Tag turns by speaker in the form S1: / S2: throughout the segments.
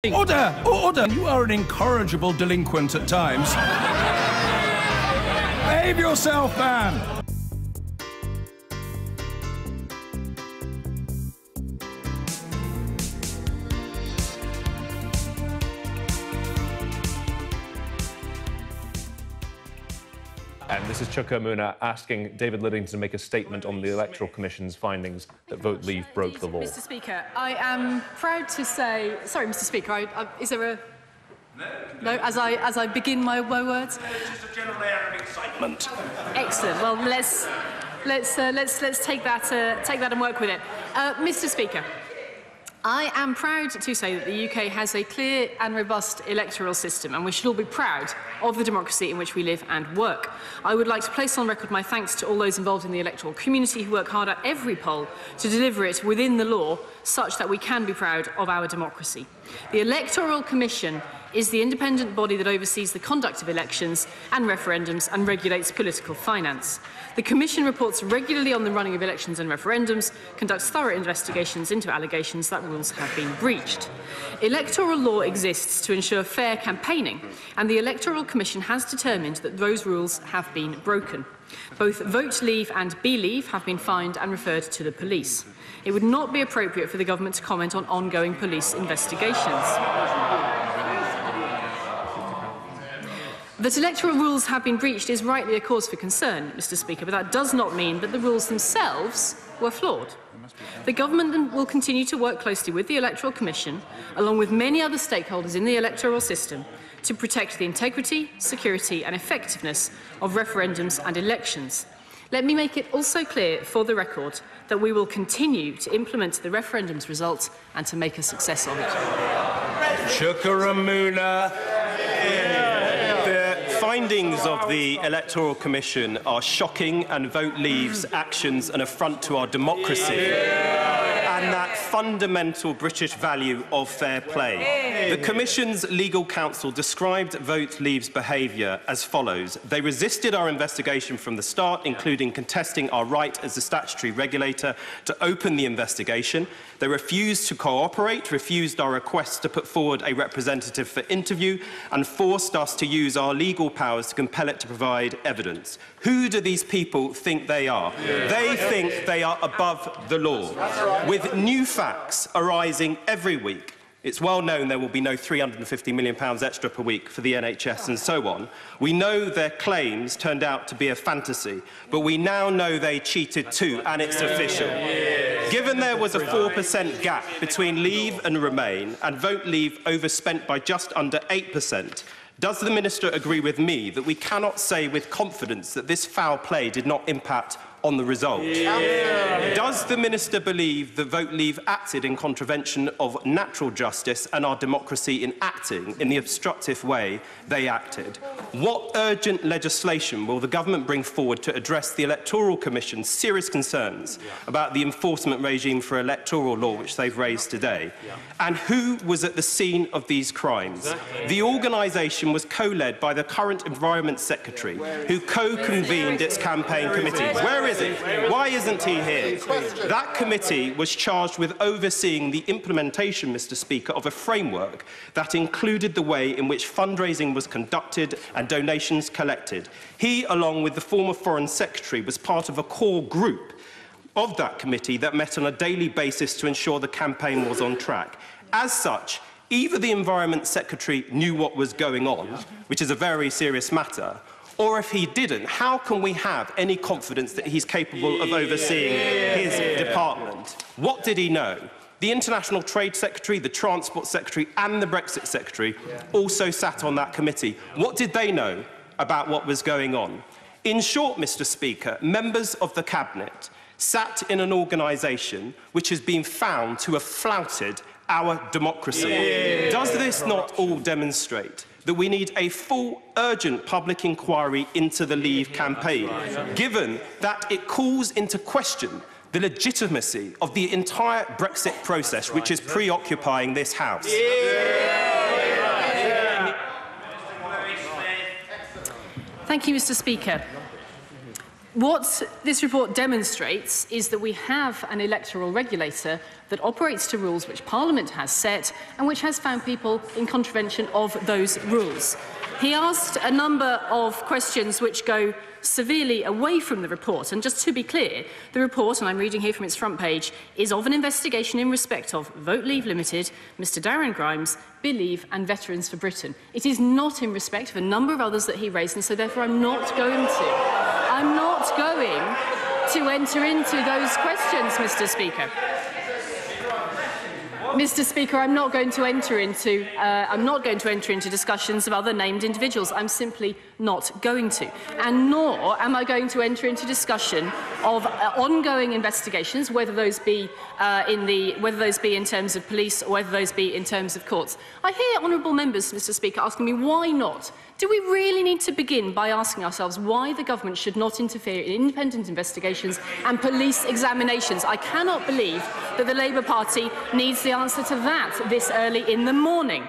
S1: Order! Order! You are an incorrigible delinquent at times. Behave yourself, man!
S2: And this is Chuka Umunna asking David Lidington to make a statement on the Electoral Commission's findings that Vote Leave broke the law.
S3: Mr. Speaker, I am proud to say... Sorry, Mr. Speaker, is there a... No, as I begin my words?
S1: It's just a general air of excitement.
S3: Excellent. Well, let's take that and work with it. Mr. Speaker, I am proud to say that the UK has a clear and robust electoral system, and we should all be proud of the democracy in which we live and work. I would like to place on record my thanks to all those involved in the electoral community who work hard at every poll to deliver it within the law, such that we can be proud of our democracy. The Electoral Commission is the independent body that oversees the conduct of elections and referendums and regulates political finance. The Commission reports regularly on the running of elections and referendums, conducts thorough investigations into allegations that rules have been breached. Electoral law exists to ensure fair campaigning, and the Electoral Commission has determined that those rules have been broken. Both Vote Leave and Be Leave have been fined and referred to the police. It would not be appropriate for the government to comment on ongoing police investigations. That electoral rules have been breached is rightly a cause for concern, Mr. Speaker, but that does not mean that the rules themselves were flawed. The government will continue to work closely with the Electoral Commission, along with many other stakeholders in the electoral system, to protect the integrity, security and effectiveness of referendums and elections. Let me make it also clear for the record that we will continue to implement the referendum's results and to make a success of it.
S4: Chuka Umunna. Findings of the Electoral Commission are shocking, and Vote Leave's actions an affront to our democracy and that fundamental British value of fair play. The Commission's legal counsel described Vote Leave's behaviour as follows. They resisted our investigation from the start, including contesting our right as the statutory regulator to open the investigation. They refused to cooperate, refused our requests to put forward a representative for interview, and forced us to use our legal powers to compel it to provide evidence. Who do these people think they are? They think they are above the law, with new facts arising every week. It's well known there will be no £350 million extra per week for the NHS and so on. We know their claims turned out to be a fantasy, but we now know they cheated too, and it's official. Given there was a 4% gap between Leave and Remain, and Vote Leave overspent by just under 8%, does the Minister agree with me that we cannot say with confidence that this foul play did not impact on the result? Does the Minister believe that Vote Leave acted in contravention of natural justice and our democracy in acting in the obstructive way they acted? What urgent legislation will the government bring forward to address the Electoral Commission's serious concerns about the enforcement regime for electoral law which they've raised today? And who was at the scene of these crimes? The organisation was co-led by the current Environment Secretary, who co-convened its campaign committees. Where is he? Why isn't he here? That committee was charged with overseeing the implementation, Mr. Speaker, of a framework that included the way in which fundraising was conducted and donations collected. He, along with the former Foreign Secretary, was part of a core group of that committee that met on a daily basis to ensure the campaign was on track. As such, either the Environment Secretary knew what was going on, which is a very serious matter, or if he didn't, how can we have any confidence that he's capable of overseeing his department? What did he know? The International Trade Secretary, the Transport Secretary and the Brexit Secretary also sat on that committee. What did they know about what was going on? In short, Mr. Speaker, members of the Cabinet sat in an organisation which has been found to have flouted our democracy. Does this not all demonstrate that we need a full, urgent public inquiry into the Leave campaign, given that it calls into question the legitimacy of the entire Brexit process, which is preoccupying this House?
S3: Thank you, Mr. Speaker. What this report demonstrates is that we have an electoral regulator that operates to rules which Parliament has set and which has found people in contravention of those rules. He asked a number of questions which go severely away from the report. And just to be clear, the report, and I'm reading here from its front page, is of an investigation in respect of Vote Leave Limited, Mr Darren Grimes, Believe and Veterans for Britain. It is not in respect of a number of others that he raised, and so therefore I'm not going to enter into those questions, Mr Speaker. Mr Speaker, I'm not going to enter into discussions of other named individuals. I'm simply not going to. And nor am I going to enter into discussion of ongoing investigations, whether those be in terms of police or whether those be in terms of courts. I hear honourable members, Mr Speaker, asking me why not. Do we really need to begin by asking ourselves why the government should not interfere in independent investigations and police examinations? I cannot believe that the Labour Party needs the answer to that this early in the morning.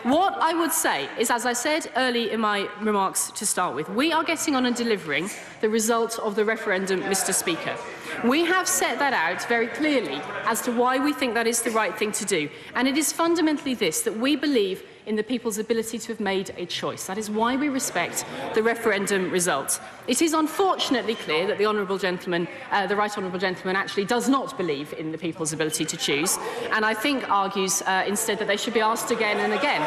S3: What I would say is, as I said early in my remarks to start with, we are getting on and delivering the result of the referendum, Mr Speaker. We have set that out very clearly as to why we think that is the right thing to do. And it is fundamentally this, that we believe in the people's ability to have made a choice. That is why we respect the referendum result. It is unfortunately clear that the Honourable Gentleman, the Right Honourable Gentleman, actually does not believe in the people's ability to choose, and I think argues instead that they should be asked again and again.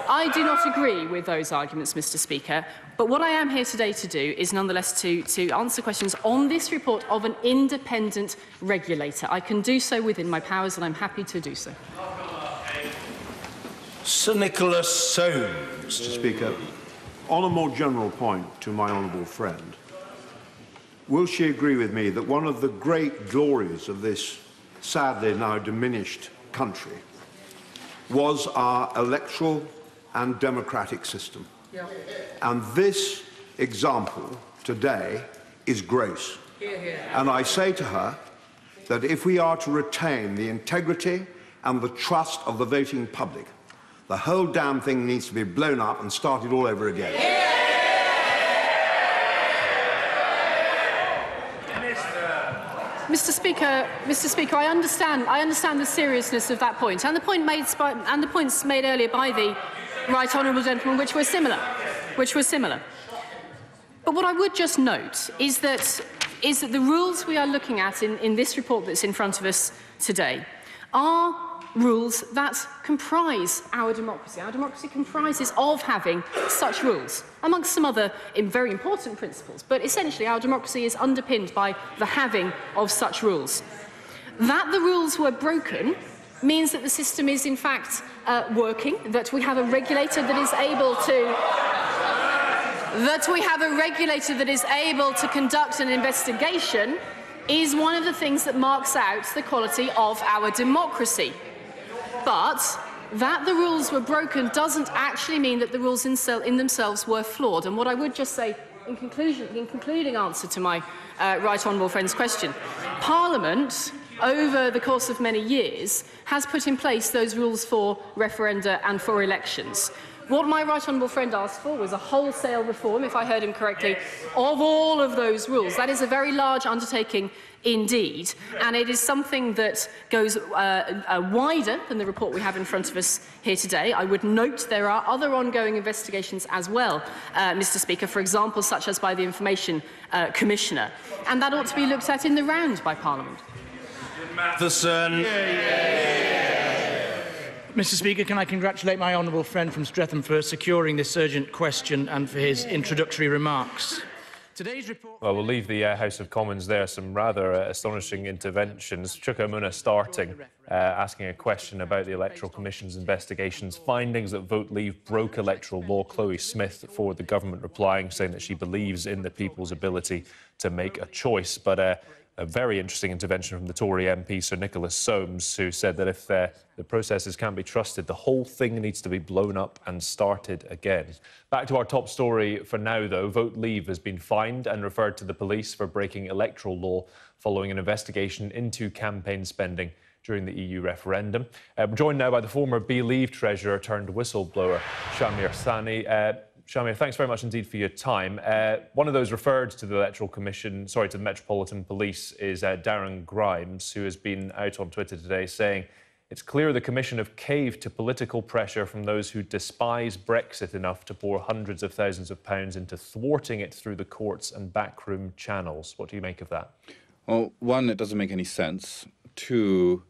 S3: I do not agree with those arguments, Mr Speaker, but what I am here today to do is nonetheless to answer questions on this report of an independent regulator. I can do so within my powers, and I'm happy to do so.
S5: Sir Nicholas Soames. Mr Speaker, on a more general point to my honourable friend, will she agree with me that one of the great glories of this sadly now diminished country was our electoral and democratic system? Yeah. And this example today is gross. And I say to her that if we are to retain the integrity and the trust of the voting public, the whole damn thing needs to be blown up and started all over again.
S3: Mr Speaker, I understand the seriousness of that point, and the points made earlier by the Right Honourable Gentleman, which were similar. But what I would just note is that the rules we are looking at in this report that's in front of us today are rules that comprise our democracy. Our democracy comprises of having such rules, amongst some other very important principles, but essentially our democracy is underpinned by the having of such rules. That the rules were broken means that the system is in fact working, that we have a regulator that is able to conduct an investigation is one of the things that marks out the quality of our democracy. But that the rules were broken doesn't actually mean that the rules in themselves were flawed. And what I would just say in concluding answer to my Right Honourable friend's question, Parliament, over the course of many years, has put in place those rules for referenda and for elections. What my Right Honourable friend asked for was a wholesale reform, if I heard him correctly, of all of those rules. That is a very large undertaking indeed, and it is something that goes wider than the report we have in front of us here today. I would note there are other ongoing investigations as well, Mr Speaker, for example, such as by the Information Commissioner, and that ought to be looked at in the round by Parliament.
S5: Matheson.
S6: Mr Speaker, can I congratulate my honourable friend from Streatham for securing this urgent question and for his introductory remarks. Today's report...
S2: Well, we'll leave the House of Commons there. Some rather astonishing interventions. Chuka Umunna starting, asking a question about the Electoral Commission's investigations, findings that Vote Leave broke electoral law. Chloe Smith for the government replying, saying that she believes in the people's ability to make a choice. But a very interesting intervention from the Tory MP, Sir Nicholas Soames, who said that if the processes can't be trusted, the whole thing needs to be blown up and started again. Back to our top story for now, though. Vote Leave has been fined and referred to the police for breaking electoral law following an investigation into campaign spending during the EU referendum. We're joined now by the former Believe treasurer turned whistleblower, Shamir Sani. Shamir, thanks very much indeed for your time. One of those referred to the Electoral Commission, sorry, to the Metropolitan Police is Darren Grimes, who has been out on Twitter today saying it's clear the Commission have caved to political pressure from those who despise Brexit enough to pour hundreds of thousands of pounds into thwarting it through the courts and backroom channels. What do you make of that?
S7: Well, one, it doesn't make any sense. Two,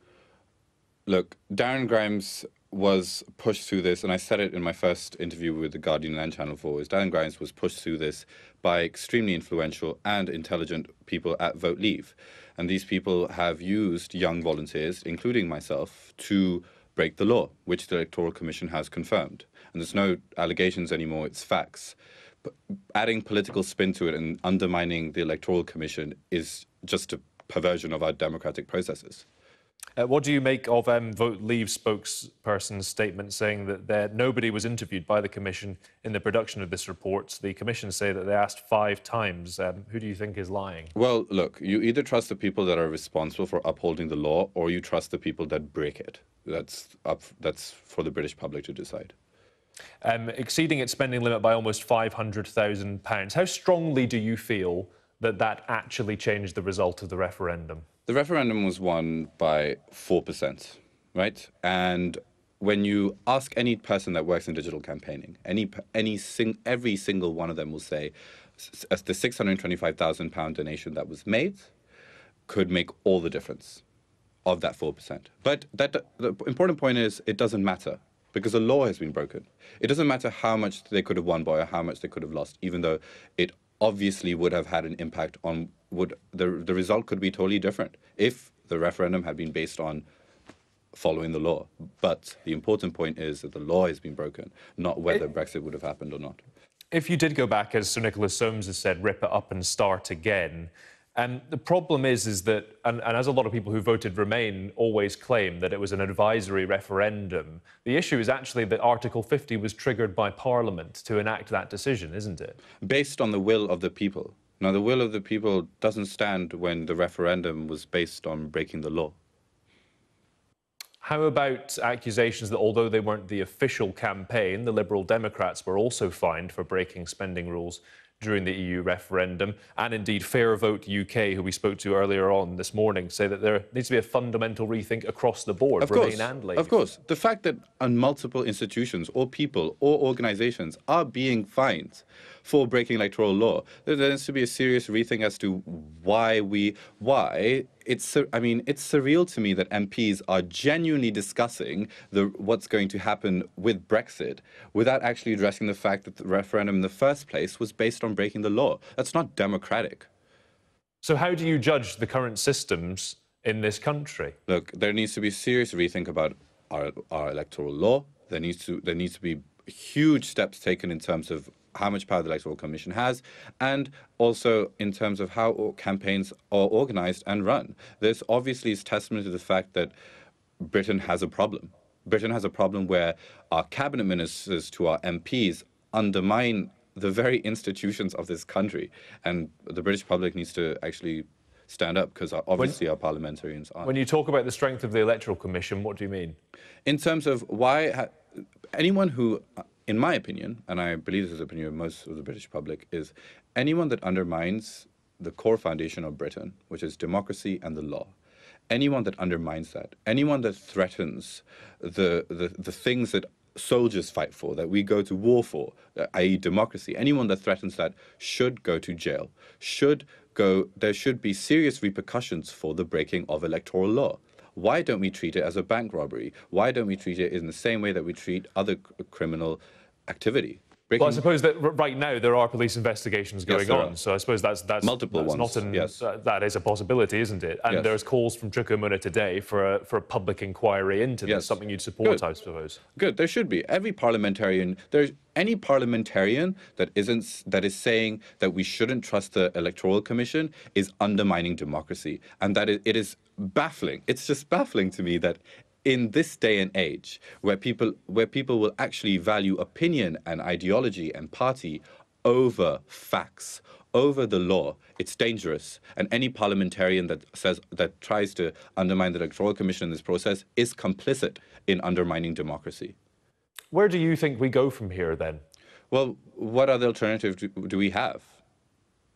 S7: look, Darren Grimes was pushed through this, and I said it in my first interview with The Guardian and Channel 4, is Darren Grimes was pushed through this by extremely influential and intelligent people at Vote Leave. And these people have used young volunteers, including myself, to break the law, which the Electoral Commission has confirmed. And there's no allegations anymore, it's facts. But adding political spin to it and undermining the Electoral Commission is just a perversion of our democratic processes.
S2: What do you make of Vote Leave spokesperson's statement saying that nobody was interviewed by the Commission in the production of this report? The Commission say that they asked 5 times. Who do you think is lying?
S7: Well, look, you either trust the people that are responsible for upholding the law, or you trust the people that break it. That's for the British public to decide.
S2: Exceeding its spending limit by almost £500,000. How strongly do you feel that actually changed the result of the referendum?
S7: The referendum was won by 4%, right? And when you ask any person that works in digital campaigning, every single one of them will say the £625,000 donation that was made could make all the difference of that 4%. But the important point is it doesn't matter, because the law has been broken. It doesn't matter how much they could have won by or how much they could have lost, even though it obviously would have had an impact on the result could be totally different if the referendum had been based on following the law. But the important point is that the law has been broken, not whether Brexit would have happened or not.
S2: If you did go back, as Sir Nicholas Soames has said, rip it up and start again, the problem is that, and as a lot of people who voted Remain always claim that it was an advisory referendum, the issue is actually that Article 50 was triggered by Parliament to enact that decision, isn't it?
S7: Based on the will of the people. Now, the will of the people doesn't stand when the referendum was based on breaking the law.
S2: How about accusations that although they weren't the official campaign, the Liberal Democrats were also fined for breaking spending rules during the EU referendum, and indeed Fair Vote UK, who we spoke to earlier on this morning, say that there needs to be a fundamental rethink across the board, Remain and Leave.
S7: Of course. The fact that multiple institutions or people or organisations are being fined for breaking electoral law, there needs to be a serious rethink as to why. It's surreal to me that MPs are genuinely discussing what's going to happen with Brexit without actually addressing the fact that the referendum in the first place was based on breaking the law. That's not democratic.
S2: So how do you judge the current systems in this country?
S7: Look, there needs to be serious rethink about our electoral law. There needs to be huge steps taken in terms of how much power the Electoral Commission has, and also in terms of how campaigns are organised and run. This obviously is testament to the fact that Britain has a problem. Britain has a problem where our cabinet ministers to our MPs undermine the very institutions of this country, and the British public needs to actually stand up, because obviously our parliamentarians aren't.
S2: When you talk about the strength of the Electoral Commission, what do you mean? In
S7: terms of why anyone who, in my opinion, and I believe this is the opinion of most of the British public, is anyone that undermines the core foundation of Britain, which is democracy and the law, anyone that undermines that, anyone that threatens the things that soldiers fight for, that we go to war for, i.e. democracy, anyone that threatens that should go to jail, there should be serious repercussions for the breaking of electoral law. Why don't we treat it as a bank robbery? Why don't we treat it in the same way that we treat other criminal activity?
S2: Well, I suppose that right now there are police investigations going on, so I suppose that's
S7: multiple ones.
S2: That is a possibility, isn't it? And there's calls from Chukwuemeka today for a public inquiry into this, something you'd support, I suppose.
S7: Good, there should be. Any parliamentarian that is saying that we shouldn't trust the Electoral Commission is undermining democracy, and that it is baffling. It's just baffling to me that in this day and age, where people will actually value opinion and ideology and party over facts, over the law, it's dangerous. And any parliamentarian that tries to undermine the Electoral Commission in this process is complicit in undermining democracy.
S2: Where do you think we go from here, then?
S7: Well, what other alternative do we have?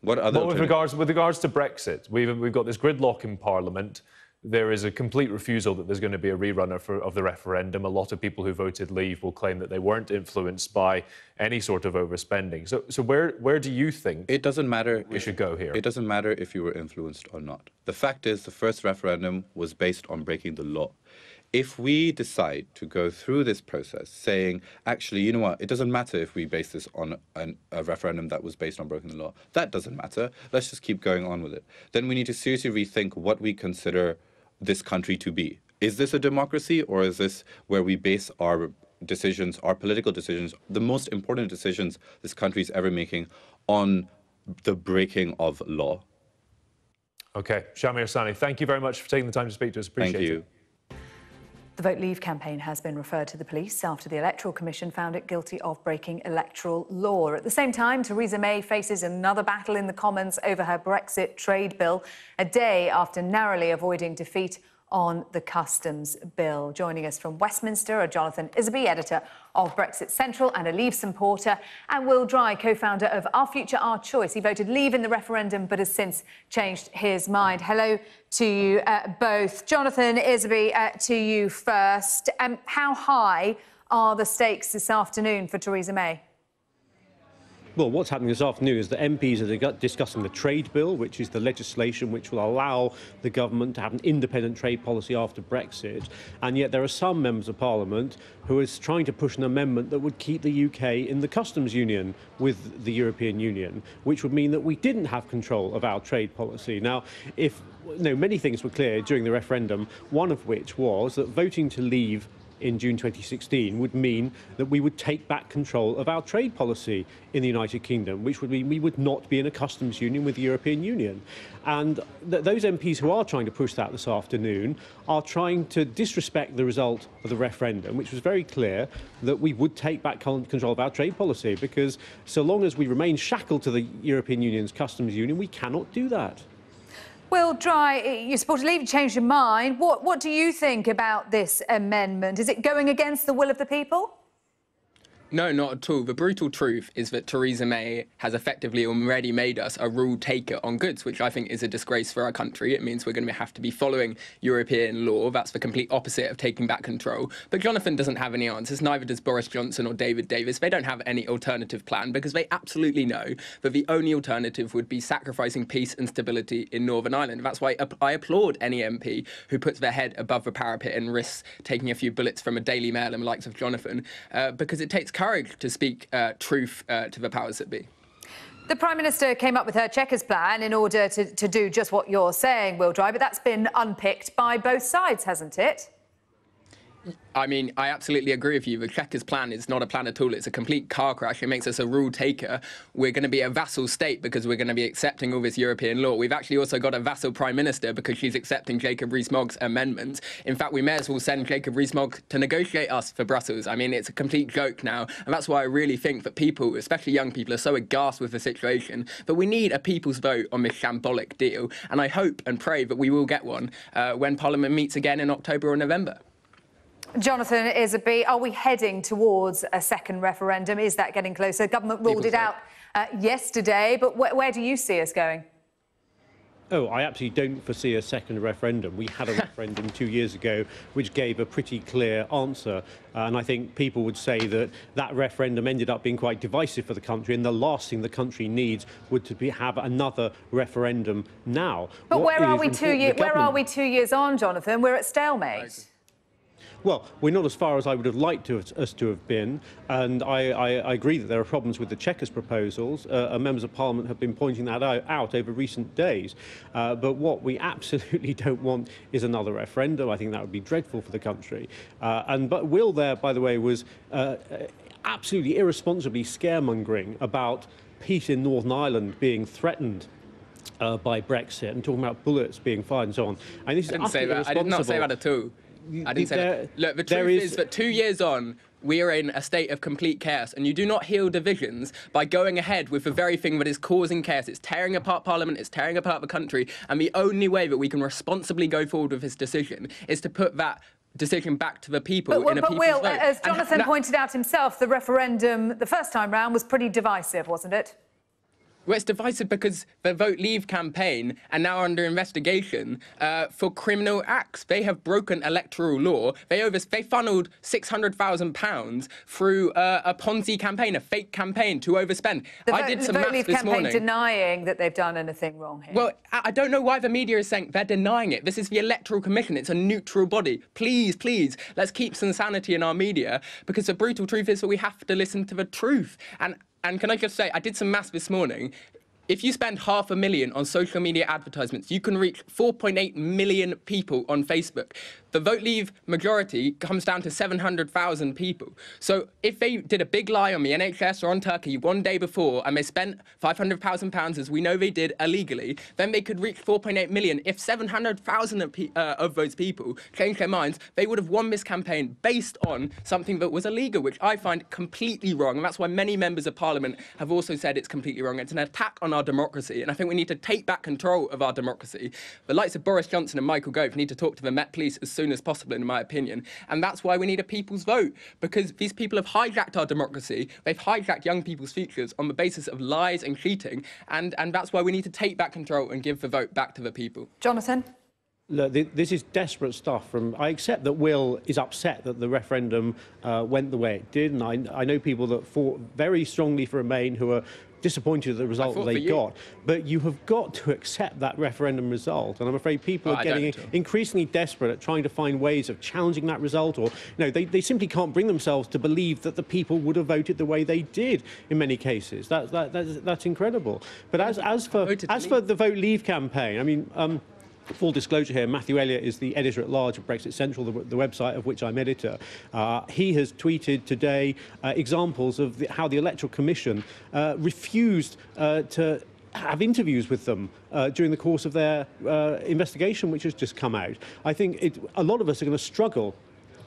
S7: What other
S2: Well, with regards to Brexit, we've got this gridlock in Parliament. There is a complete refusal that there's going to be a rerun of the referendum. A lot of people who voted leave will claim that they weren't influenced by any sort of overspending. So where do you think
S7: it doesn't matter
S2: we should go here?
S7: It doesn't matter if you were influenced or not. The fact is, the first referendum was based on breaking the law. If we decide to go through this process saying, actually, you know what, it doesn't matter if we base this on a referendum that was based on breaking the law. That doesn't matter. Let's just keep going on with it. Then we need to seriously rethink what we consider this country to be. Is this a democracy, or is this where we base our decisions, our political decisions, the most important decisions this country is ever making, on the breaking of law?
S2: OK, Shamir Sani, thank you very much for taking the time to speak to us. Appreciate it.
S7: Thank you.
S8: The Vote Leave campaign has been referred to the police after the Electoral Commission found it guilty of breaking electoral law. At the same time, Theresa May faces another battle in the Commons over her Brexit trade bill, a day after narrowly avoiding defeat on the customs bill. Joining us from Westminster are Jonathan Isby, editor of Brexit Central and a Leave supporter, and Will Dry, co-founder of Our Future, Our Choice. He voted Leave in the referendum but has since changed his mind. Hello to you both. Jonathan Isby, to you first. How high are the stakes this afternoon for Theresa May?
S9: Well, what's happening this afternoon is that MPs are discussing the trade bill, which is the legislation which will allow the government to have an independent trade policy after Brexit. And yet there are some members of Parliament who are trying to push an amendment that would keep the UK in the customs union with the European Union, which would mean that we didn't have control of our trade policy. Now, many things were clear during the referendum, one of which was that voting to leave in June 2016 would mean that we would take back control of our trade policy in the United Kingdom, which would mean we would not be in a customs union with the European Union. And those MPs who are trying to push that this afternoon are trying to disrespect the result of the referendum, which was very clear that we would take back control of our trade policy, because so long as we remain shackled to the European Union's customs union, we cannot do that.
S8: Will Dry, you supported Leave, changed your mind. What do you think about this amendment? Is it going against the will of the people?
S10: No, not at all. The brutal truth is that Theresa May has effectively already made us a rule taker on goods, which I think is a disgrace for our country. It means we're going to have to be following European law. That's the complete opposite of taking back control. But Jonathan doesn't have any answers. Neither does Boris Johnson or David Davis. They don't have any alternative plan, because they absolutely know that the only alternative would be sacrificing peace and stability in Northern Ireland. That's why I applaud any MP who puts their head above the parapet and risks taking a few bullets from a Daily Mail and the likes of Jonathan, because it takes courage to speak truth to the powers that be.
S8: The Prime Minister came up with her Chequers plan in order to do just what you're saying, Will Dry, but that's been unpicked by both sides, hasn't it?
S10: I mean, I absolutely agree with you. The Chequers plan is not a plan at all. It's a complete car crash. It makes us a rule taker. We're going to be a vassal state because we're going to be accepting all this European law. We've actually also got a vassal Prime Minister because she's accepting Jacob Rees-Mogg's amendments. In fact, we may as well send Jacob Rees-Mogg to negotiate us for Brussels. I mean, it's a complete joke now. And that's why I really think that people, especially young people, are so aghast with the situation. But we need a people's vote on this shambolic deal. And I hope and pray that we will get one when Parliament meets again in October or November.
S8: Jonathan Isby, are we heading towards a second referendum? Is that getting closer? Government ruled it out yesterday, but where do you see us going?
S9: Oh, I absolutely don't foresee a second referendum. We had a referendum 2 years ago which gave a pretty clear answer. And I think people would say that that referendum ended up being quite divisive for the country, and the last thing the country needs would have another referendum now.
S8: But where are we 2 years on, Jonathan? We're at stalemate.
S9: Well, we're not as far as I would have liked us to have been, and I agree that there are problems with the Chequers proposals. Members of Parliament have been pointing that out over recent days. But what we absolutely don't want is another referendum. I think that would be dreadful for the country. But Will there, by the way, was absolutely irresponsibly scaremongering about peace in Northern Ireland being threatened by Brexit, and talking about bullets being fired and so on. And this
S10: I didn't say that. I did not say that at all. I didn't say that. Look, the truth is that 2 years on, we are in a state of complete chaos, and you do not heal divisions by going ahead with the very thing that is causing chaos. It's tearing apart Parliament, it's tearing apart the country, and the only way that we can responsibly go forward with this decision is to put that decision back to the people in a
S8: but
S10: people's
S8: Will,
S10: vote.
S8: as Jonathan pointed out himself, the referendum the first time round was pretty divisive, wasn't it?
S10: Well, it's divisive because the Vote Leave campaign are now under investigation for criminal acts. They have broken electoral law. They funneled £600,000 through a Ponzi campaign, a fake campaign to overspend. I did some maths this morning.
S8: The Vote Leave campaign denying that they've done anything wrong here.
S10: Well, I don't know why the media is saying they're denying it. This is the Electoral Commission. It's a neutral body. Please, please, let's keep some sanity in our media, because the brutal truth is that we have to listen to the truth. And can I just say, I did some maths this morning. If you spend $500,000 on social media advertisements, you can reach 4.8 million people on Facebook. The Vote Leave majority comes down to 700,000 people. So if they did a big lie on the NHS or on Turkey one day before and they spent £500,000, as we know they did illegally, then they could reach 4.8 million. If 700,000 of those people changed their minds, they would have won this campaign based on something that was illegal, which I find completely wrong. And that's why many members of Parliament have also said it's completely wrong. It's an attack on our democracy. And I think we need to take back control of our democracy. The likes of Boris Johnson and Michael Gove need to talk to the Met Police as soon as possible, in my opinion. And that's why we need a people's vote, because these people have hijacked our democracy. They've hijacked young people's futures on the basis of lies and cheating. And that's why we need to take back control and give the vote back to the people.
S8: Jonathan?
S9: Look, this is desperate stuff. I accept that Will is upset that the referendum went the way it did, and I know people that fought very strongly for Remain who are disappointed at the result that they got. But you have got to accept that referendum result. And I'm afraid people are getting increasingly desperate at trying to find ways of challenging that result, or they simply can't bring themselves to believe that the people would have voted the way they did in many cases. That's incredible. But as for the Vote Leave campaign, I mean, full disclosure here, Matthew Elliott is the editor-at-large of Brexit Central, the website of which I'm editor. He has tweeted today examples of how the Electoral Commission refused to have interviews with them during the course of their investigation, which has just come out. I think a lot of us are going to struggle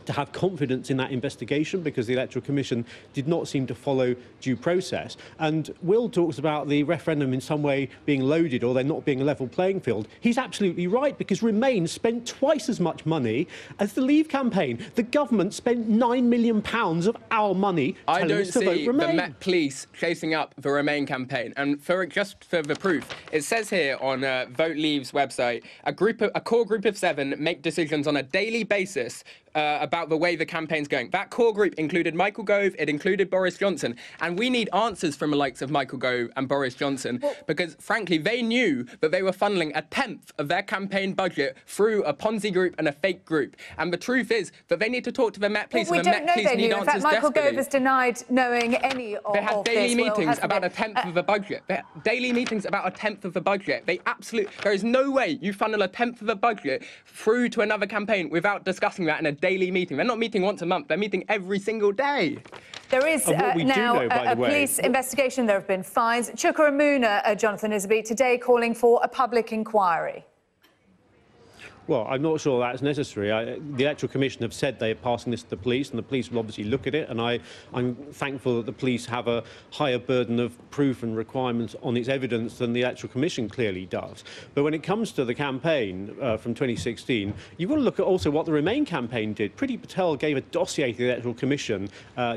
S9: to have confidence in that investigation because the Electoral Commission did not seem to follow due process. And Will talks about the referendum in some way being loaded or there not being a level playing field. He's absolutely right, because Remain spent twice as much money as the Leave campaign. The government spent £9 million of our money telling us to vote Remain. I don't see the Met Police chasing up the Remain campaign. And just for the proof, it says here on Vote Leave's website, a core group of 7 make decisions on a daily basis about the way the campaign's going. That core group included Michael Gove, it included Boris Johnson. And we need answers from the likes of Michael Gove and Boris Johnson, because, frankly, they knew that they were funneling a tenth of their campaign budget through a Ponzi group and a fake group. And the truth is that they need to talk to the Met Police, and the Met Police need answers desperately. In fact, Michael Gove has denied knowing any of this. They had daily meetings about a tenth of the budget. They had daily meetings about a tenth of the budget. There is no way you funnel a tenth of the budget through to another campaign without discussing that in a daily meeting. They're not meeting once a month, they're meeting every single day. There is now a police investigation. There have been fines. Chuka Amuna, Jonathan Isby, today calling for a public inquiry. Well, I'm not sure that's necessary. The Electoral Commission have said they're passing this to the police, and the police will obviously look at it, and I'm thankful that the police have a higher burden of proof and requirements on its evidence than the Electoral Commission clearly does. But when it comes to the campaign from 2016, you've got to look at also what the Remain campaign did. Priti Patel gave a dossier to the Electoral Commission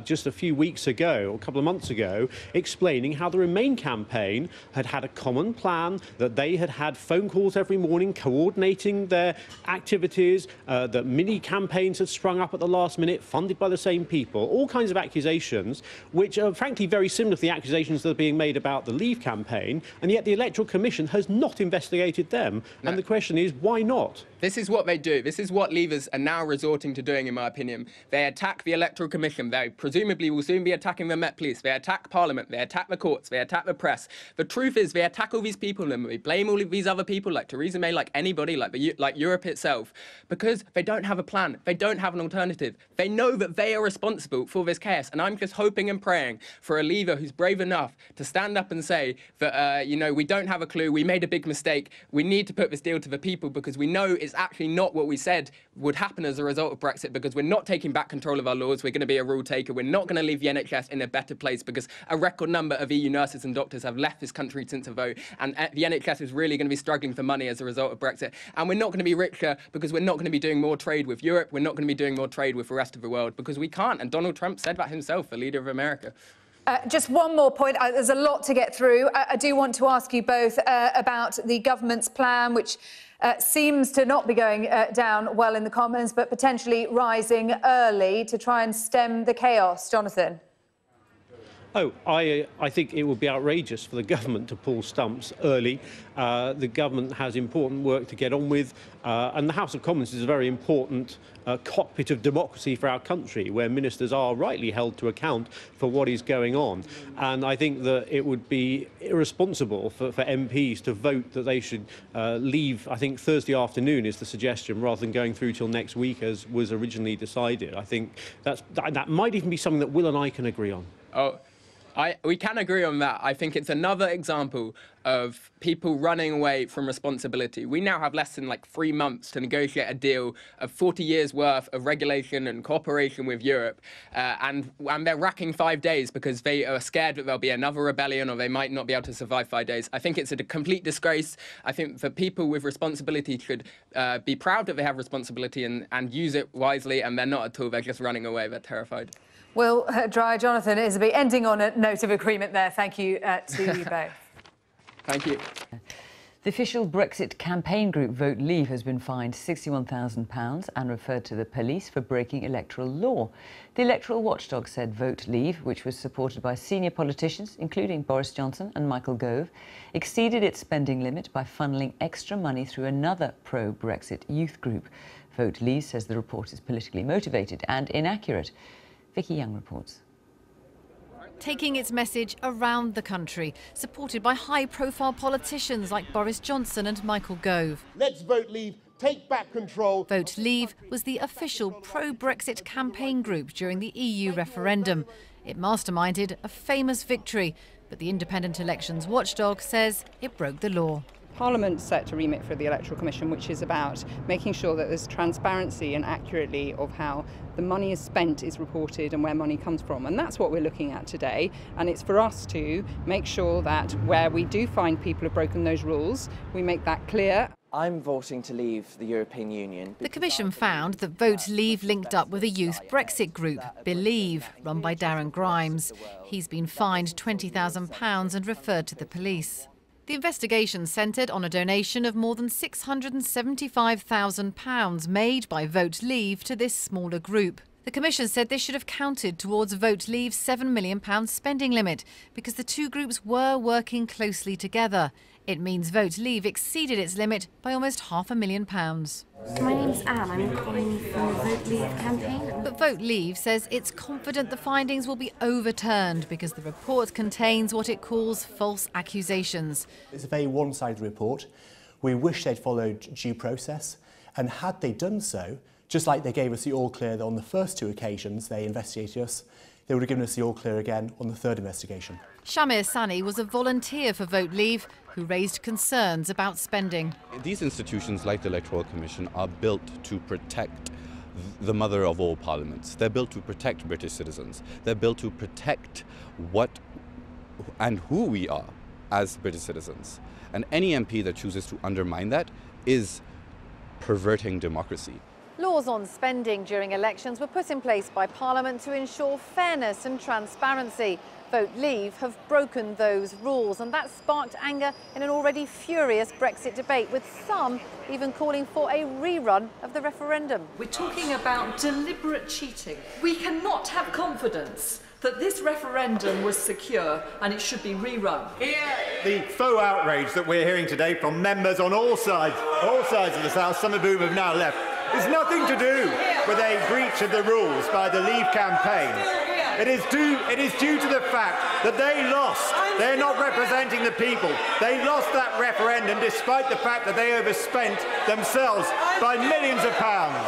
S9: just a few weeks ago, or a couple of months ago, explaining how the Remain campaign had a common plan, that they had had phone calls every morning coordinating their activities, that mini campaigns had sprung up at the last minute, funded by the same people, all kinds of accusations, which are frankly very similar to the accusations that are being made about the Leave campaign, and yet the Electoral Commission has not investigated them. No. And the question is, why not? This is what they do. This is what Leavers are now resorting to doing, in my opinion. They attack the Electoral Commission. They presumably will soon be attacking the Met Police. They attack Parliament. They attack the courts. They attack the press. The truth is, they attack all these people, and they blame all of these other people, like Theresa May, like anybody, like Europe itself, because they don't have a plan. They don't have an alternative. They know that they are responsible for this chaos. And I'm just hoping and praying for a Leaver who's brave enough to stand up and say that, we don't have a clue. We made a big mistake. We need to put this deal to the people, because we know it's actually not what we said would happen as a result of Brexit, because we're not taking back control of our laws. We're going to be a rule taker. We're not going to leave the NHS in a better place, because a record number of EU nurses and doctors have left this country since a vote, and the NHS is really going to be struggling for money as a result of Brexit. And we're not going to be
S10: richer because we're not going to be doing more trade with Europe. We're not going to be doing more trade with the rest of the world because we can't. And Donald Trump said that himself, the leader of America.
S8: Just one more point. There's a lot to get through. I do want to ask you both about the government's plan, which seems to not be going down well in the Commons, but potentially rising early to try and stem the chaos. Jonathan?
S9: Oh, I think it would be outrageous for the government to pull stumps early. The government has important work to get on with, and the House of Commons is a very important cockpit of democracy for our country, where ministers are rightly held to account for what is going on. And I think that it would be irresponsible for MPs to vote that they should leave, I think Thursday afternoon is the suggestion, rather than going through till next week as was originally decided. I think that might even be something that Will and I can agree on.
S10: Oh. We can agree on that. I think it's another example of people running away from responsibility. We now have less than 3 months to negotiate a deal of 40 years worth of regulation and cooperation with Europe. And they're racking 5 days because they are scared that there'll be another rebellion or they might not be able to survive 5 days. I think it's a complete disgrace. I think the people with responsibility should be proud that they have responsibility and use it wisely, and they're not at all. They're just running away. They're terrified.
S8: Will, Dry, Jonathan, Isabel, ending on a note of agreement there. Thank you to you both.
S10: Thank you.
S11: The official Brexit campaign group Vote Leave has been fined £61,000 and referred to the police for breaking electoral law. The electoral watchdog said Vote Leave, which was supported by senior politicians, including Boris Johnson and Michael Gove, exceeded its spending limit by funneling extra money through another pro-Brexit youth group. Vote Leave says the report is politically motivated and inaccurate. Vicky Young reports.
S12: Taking its message around the country, supported by high-profile politicians like Boris Johnson and Michael Gove.
S13: Let's Vote Leave, take back control.
S12: Vote Leave was the official pro-Brexit campaign group during the EU referendum. It masterminded a famous victory, but the independent elections watchdog says it broke the law.
S14: Parliament set a remit for the Electoral Commission, which is about making sure that there's transparency and accurately of how the money is spent is reported and where money comes from. And that's what we're looking at today. And it's for us to make sure that where we do find people have broken those rules, we make that clear.
S15: I'm voting to leave the European Union.
S12: The Commission found that Vote Leave linked up with a youth Brexit group, Believe, run by Darren Grimes. He's been fined £20,000 and referred to the police. The investigation centred on a donation of more than £675,000 made by Vote Leave to this smaller group. The Commission said this should have counted towards Vote Leave's £7 million spending limit because the two groups were working closely together. It means Vote Leave exceeded its limit by almost £500,000.
S16: My name's Anne. I'm calling from the Vote Leave campaign.
S12: But Vote Leave says it's confident the findings will be overturned because the report contains what it calls false accusations.
S17: It's a very one-sided report. We wish they'd followed due process, and had they done so, just like they gave us the all-clear on the first two occasions they investigated us, they would have given us the all-clear again on the third investigation.
S12: Shamir Sani was a volunteer for Vote Leave who raised concerns about spending.
S7: These institutions, like the Electoral Commission, are built to protect the mother of all parliaments. They're built to protect British citizens. They're built to protect what and who we are as British citizens. And any MP that chooses to undermine that is perverting democracy.
S8: Laws on spending during elections were put in place by Parliament to ensure fairness and transparency. Vote Leave have broken those rules, and that sparked anger in an already furious Brexit debate, with some even calling for a rerun of the referendum.
S18: We're talking about deliberate cheating. We cannot have confidence that this referendum was secure and it should be rerun.
S19: The faux outrage that we're hearing today from members on all sides of the House, some of whom have now left, is nothing to do with a breach of the rules by the Leave campaign. It is due to the fact that they lost. They're not representing the people. They lost that referendum despite the fact that they overspent themselves by millions of pounds.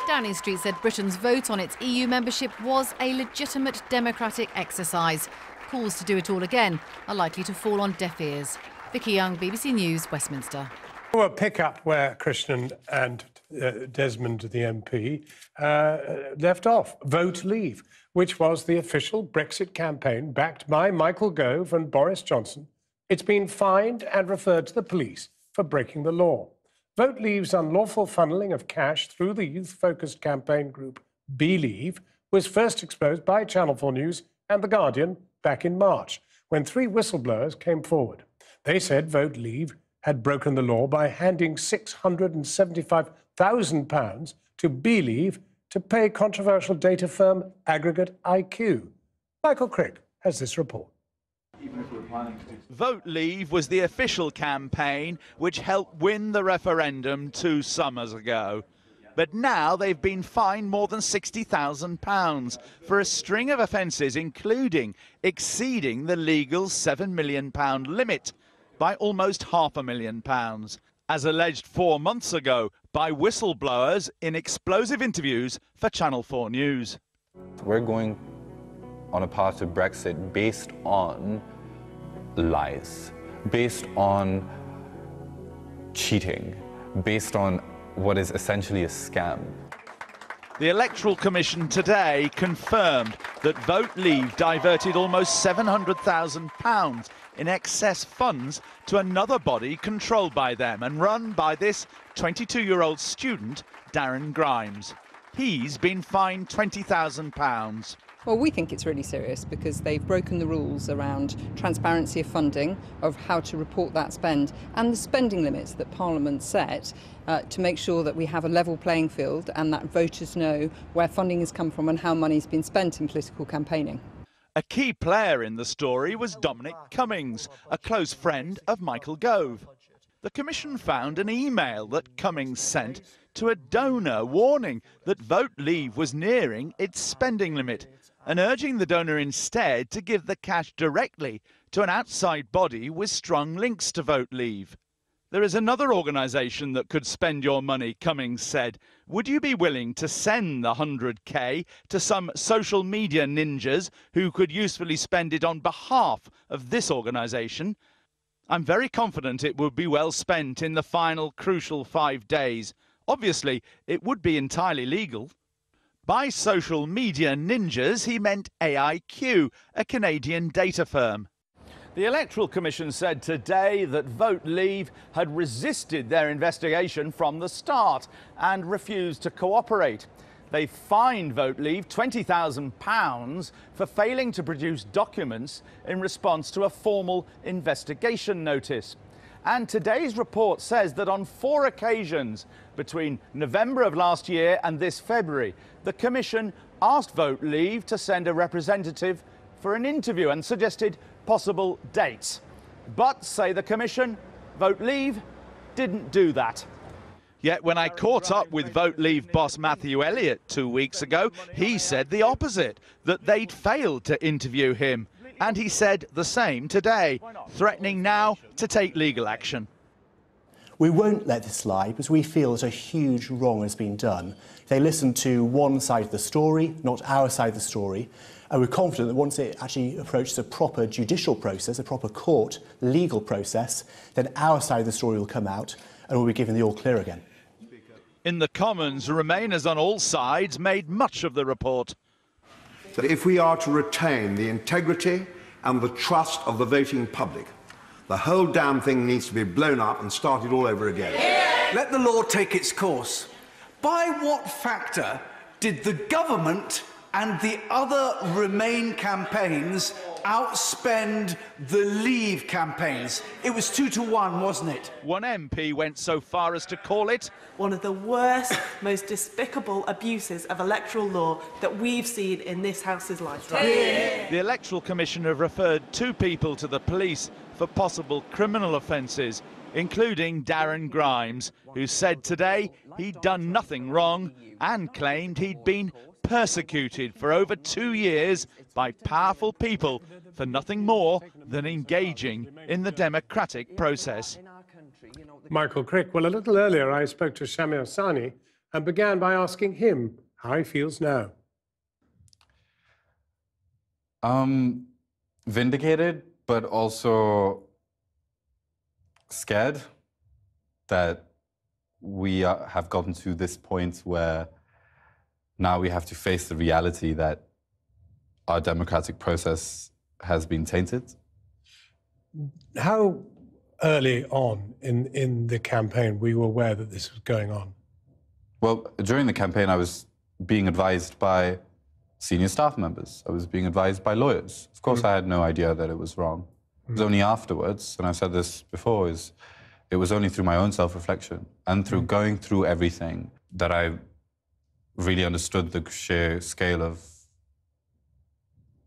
S12: Downing Street said Britain's vote on its EU membership was a legitimate democratic exercise. Calls to do it all again are likely to fall on deaf ears. Vicky Young, BBC News, Westminster.
S20: We'll pick up where Christian and Desmond, the MP, left off. Vote Leave, which was the official Brexit campaign backed by Michael Gove and Boris Johnson. It's been fined and referred to the police for breaking the law. Vote Leave's unlawful funneling of cash through the youth-focused campaign group Believe was first exposed by Channel 4 News and The Guardian back in March, when 3 whistleblowers came forward. They said Vote Leave had broken the law by handing £675,000 to Believe to pay controversial data firm Aggregate IQ. Michael Crick has this report.
S21: Vote Leave was the official campaign which helped win the referendum 2 summers ago. But now they've been fined more than £60,000 for a string of offences, including exceeding the legal £7 million limit by almost £500,000, as alleged 4 months ago by whistleblowers in explosive interviews for Channel 4 News.
S7: We're going on a path to Brexit based on lies, based on cheating, based on what is essentially a scam.
S21: The Electoral Commission today confirmed that Vote Leave diverted almost £700,000 in excess funds to another body controlled by them and run by this 22-year-old student, Darren Grimes. He's been fined £20,000.
S14: Well, we think it's really serious because they've broken the rules around transparency of funding, of how to report that spend, and the spending limits that Parliament set to make sure that we have a level playing field and that voters know where funding has come from and how money's been spent in political campaigning.
S21: A key player in the story was Dominic Cummings, a close friend of Michael Gove. The Commission found an email that Cummings sent to a donor warning that Vote Leave was nearing its spending limit and urging the donor instead to give the cash directly to an outside body with strong links to Vote Leave. There is another organisation that could spend your money, Cummings said. Would you be willing to send the 100k to some social media ninjas who could usefully spend it on behalf of this organisation? I'm very confident it would be well spent in the final crucial 5 days. Obviously, it would be entirely legal. By social media ninjas, he meant AIQ, a Canadian data firm. The Electoral Commission said today that Vote Leave had resisted their investigation from the start and refused to cooperate. They fined Vote Leave £20,000 for failing to produce documents in response to a formal investigation notice. And today's report says that on 4 occasions between November of last year and this February, the Commission asked Vote Leave to send a representative for an interview and suggested possible dates. But, say the Commission, Vote Leave didn't do that. Yet when I caught up with Vote Leave boss Matthew Elliott 2 weeks ago, he said the opposite, that they'd failed to interview him. And he said the same today, threatening now to take legal action.
S17: We won't let this slide because we feel that a huge wrong has been done. They listened to one side of the story, not our side of the story, and we're confident that once it actually approaches a proper judicial process, a proper court legal process, then our side of the story will come out and we'll be given the all clear again.
S21: In the Commons, Remainers on all sides made much of the report.
S5: That if we are to retain the integrity and the trust of the voting public, the whole damn thing needs to be blown up and started all over again.
S22: Let the law take its course. By what factor did the government and the other Remain campaigns outspend the Leave campaigns? It was 2 to 1, wasn't it?
S21: One MP went so far as to call it
S23: one of the worst, most despicable abuses of electoral law that we've seen in this House's lifetime.
S21: The Electoral Commission have referred 2 people to the police for possible criminal offences, including Darren Grimes, who said today he'd done nothing wrong and claimed he'd been persecuted for over 2 years by powerful people for nothing more than engaging in the democratic process.
S20: Michael Crick. Well, a little earlier I spoke to Shamir Sani and began by asking him how he feels now.
S7: Vindicated, but also scared that we have gotten to this point where now we have to face the reality that our democratic process has been tainted.
S20: How early on in the campaign were you aware that this was going on?
S7: Well, during the campaign, I was being advised by senior staff members. I was being advised by lawyers. Of course, I had no idea that it was wrong. It was only afterwards, and I've said this before, it was only through my own self-reflection and through going through everything that I really understood the sheer scale of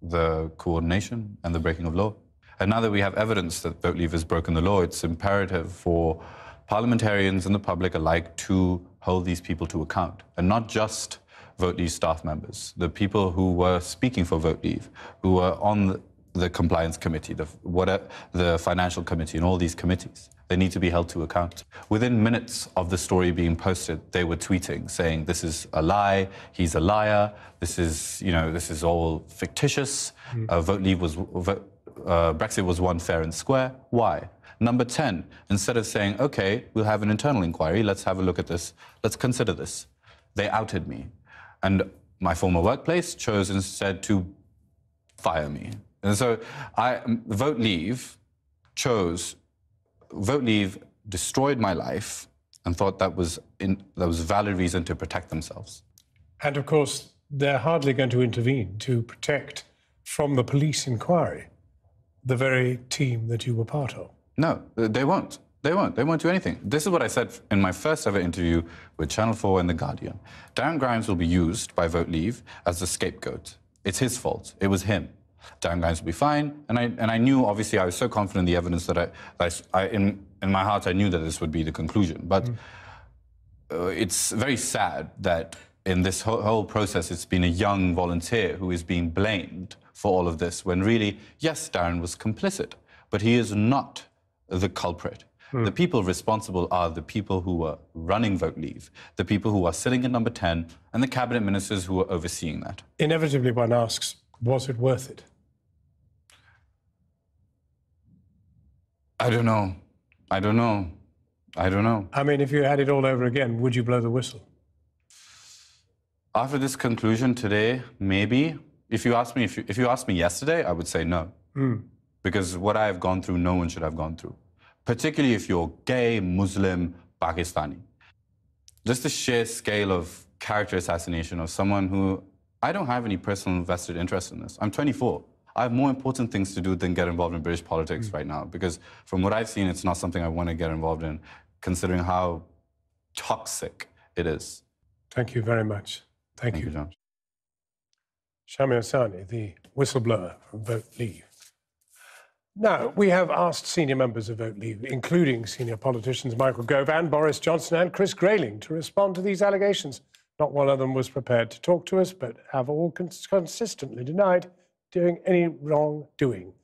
S7: the coordination and the breaking of law. And now that we have evidence that Vote Leave has broken the law, it's imperative for parliamentarians and the public alike to hold these people to account, and not just Vote Leave staff members, the people who were speaking for Vote Leave, who were on the compliance committee, the financial committee, and all these committees. They need to be held to account. Within minutes of the story being posted, they were tweeting, saying, this is a lie, he's a liar, this is all fictitious, Vote Leave was, Brexit was won fair and square. Why? Number 10, instead of saying, okay, we'll have an internal inquiry, let's have a look at this, let's consider this, they outed me. And my former workplace chose instead to fire me. And so Vote Leave destroyed my life and thought that was valid reason to protect themselves.
S20: And of course, they're hardly going to intervene to protect from the police inquiry the very team that you were part of.
S7: No, they won't. They won't. They won't do anything. This is what I said in my first ever interview with Channel 4 and The Guardian. Darren Grimes will be used by Vote Leave as the scapegoat. It's his fault. It was him. Darren Grimes will be fine. And I knew, obviously, I was so confident in the evidence that in my heart, I knew that this would be the conclusion. But it's very sad that in this whole process, it's been a young volunteer who is being blamed for all of this, when really, yes, Darren was complicit, but he is not the culprit. The people responsible are the people who were running Vote Leave, the people who are sitting at number 10, and the cabinet ministers who are overseeing that.
S20: Inevitably, one asks, was it worth it?
S7: I don't know. I don't know. I don't know.
S20: I mean, if you had it all over again, would you blow the whistle?
S7: After this conclusion today, maybe. If you asked me yesterday, I would say no. Because what I have gone through, no one should have gone through. Particularly if you're gay, Muslim, Pakistani. Just the sheer scale of character assassination of someone who... I don't have any personal vested interest in this. I'm 24. I have more important things to do than get involved in British politics right now, because from what I've seen, it's not something I want to get involved in, considering how toxic it is.
S20: Thank you very much. Thank you,
S7: John.
S20: Shamir Sani, the whistleblower from Vote Leave. Now, we have asked senior members of Vote Leave, including senior politicians Michael Gove and Boris Johnson and Chris Grayling, to respond to these allegations. Not one of them was prepared to talk to us, but have all consistently denied doing any wrongdoing.